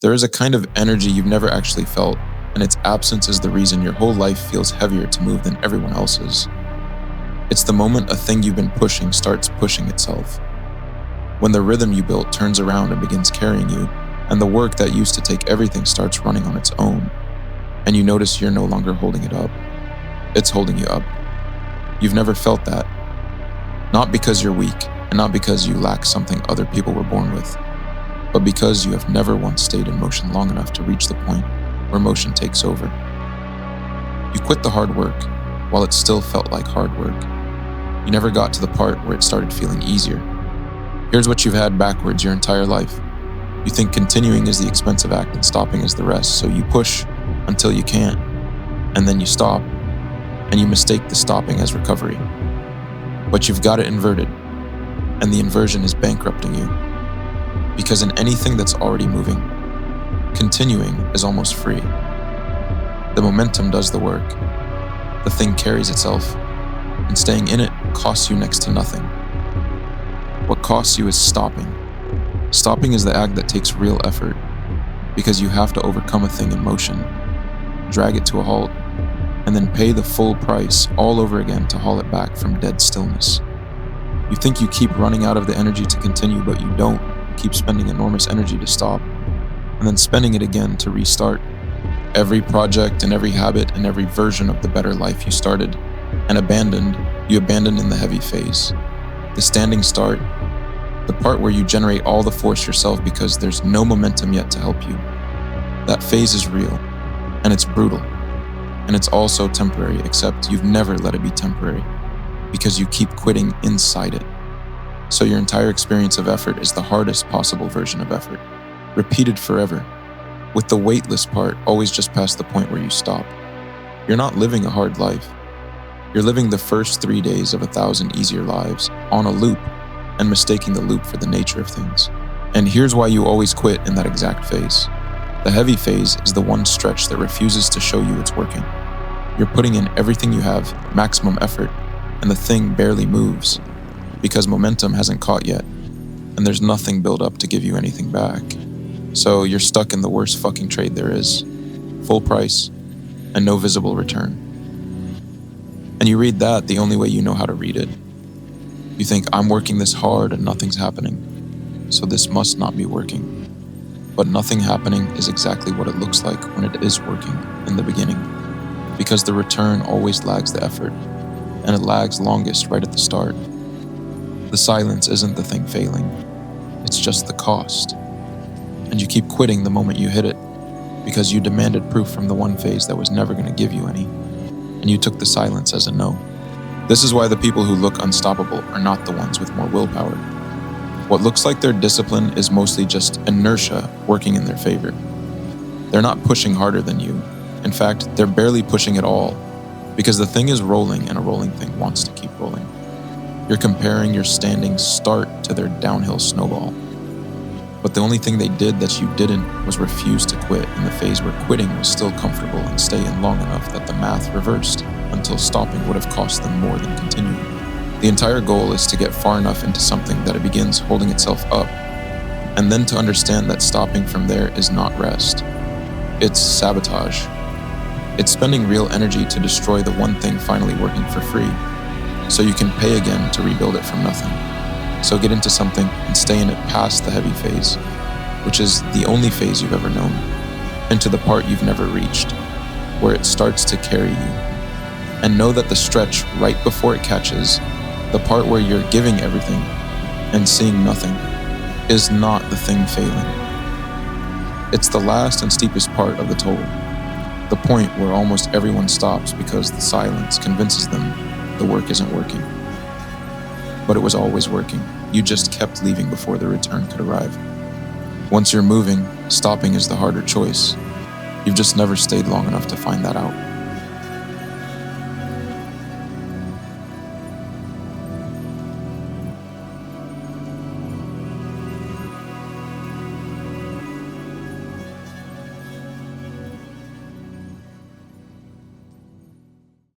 There is a kind of energy you've never actually felt, and its absence is the reason your whole life feels heavier to move than everyone else's. It's the moment a thing you've been pushing starts pushing itself. When the rhythm you built turns around and begins carrying you, and the work that used to take everything starts running on its own, and you notice you're no longer holding it up. It's holding you up. You've never felt that. Not because you're weak, and not because you lack something other people were born with, but because you have never once stayed in motion long enough to reach the point where motion takes over. You quit the hard work while it still felt like hard work. You never got to the part where it started feeling easier. Here's what you've had backwards your entire life. You think continuing is the expensive act and stopping is the rest, so you push until you can't, and then you stop, and you mistake the stopping as recovery. But you've got it inverted, and the inversion is bankrupting you. Because in anything that's already moving, continuing is almost free. The momentum does the work. The thing carries itself, and staying in it costs you next to nothing. What costs you is stopping. Stopping is the act that takes real effort, because you have to overcome a thing in motion, drag it to a halt, and then pay the full price all over again to haul it back from dead stillness. You think you keep running out of the energy to continue, but you don't. You keep spending enormous energy to stop, and then spending it again to restart. Every project and every habit and every version of the better life you started and abandoned, you abandoned in the heavy phase. The standing start, the part where you generate all the force yourself because there's no momentum yet to help you. That phase is real, and it's brutal, and it's also temporary, except you've never let it be temporary because you keep quitting inside it. So your entire experience of effort is the hardest possible version of effort, repeated forever, with the weightless part always just past the point where you stop. You're not living a hard life. You're living the first 3 days of 1,000 easier lives on a loop and mistaking the loop for the nature of things. And here's why you always quit in that exact phase. The heavy phase is the one stretch that refuses to show you it's working. You're putting in everything you have, maximum effort, and the thing barely moves because momentum hasn't caught yet, and there's nothing built up to give you anything back. So you're stuck in the worst fucking trade there is. Full price and no visible return. And you read that the only way you know how to read it. You think, I'm working this hard and nothing's happening, so this must not be working. But nothing happening is exactly what it looks like when it is working in the beginning, because the return always lags the effort, and it lags longest right at the start. The silence isn't the thing failing, it's just the cost. And you keep quitting the moment you hit it, because you demanded proof from the one phase that was never going to give you any, and you took the silence as a no. This is why the people who look unstoppable are not the ones with more willpower. What looks like their discipline is mostly just inertia working in their favor. They're not pushing harder than you. In fact, they're barely pushing at all, because the thing is rolling and a rolling thing wants to keep rolling. You're comparing your standing start to their downhill snowball. But the only thing they did that you didn't was refuse to quit in the phase where quitting was still comfortable and stay in long enough that the math reversed until stopping would have cost them more than continuing. The entire goal is to get far enough into something that it begins holding itself up, and then to understand that stopping from there is not rest. It's sabotage. It's spending real energy to destroy the one thing finally working for free, so you can pay again to rebuild it from nothing. So get into something and stay in it past the heavy phase, which is the only phase you've ever known, and to the part you've never reached, where it starts to carry you. And know that the stretch right before it catches, the part where you're giving everything and seeing nothing, is not the thing failing. It's the last and steepest part of the toll, the point where almost everyone stops because the silence convinces them the work isn't working. But it was always working. You just kept leaving before the return could arrive. Once you're moving, stopping is the harder choice. You've just never stayed long enough to find that out.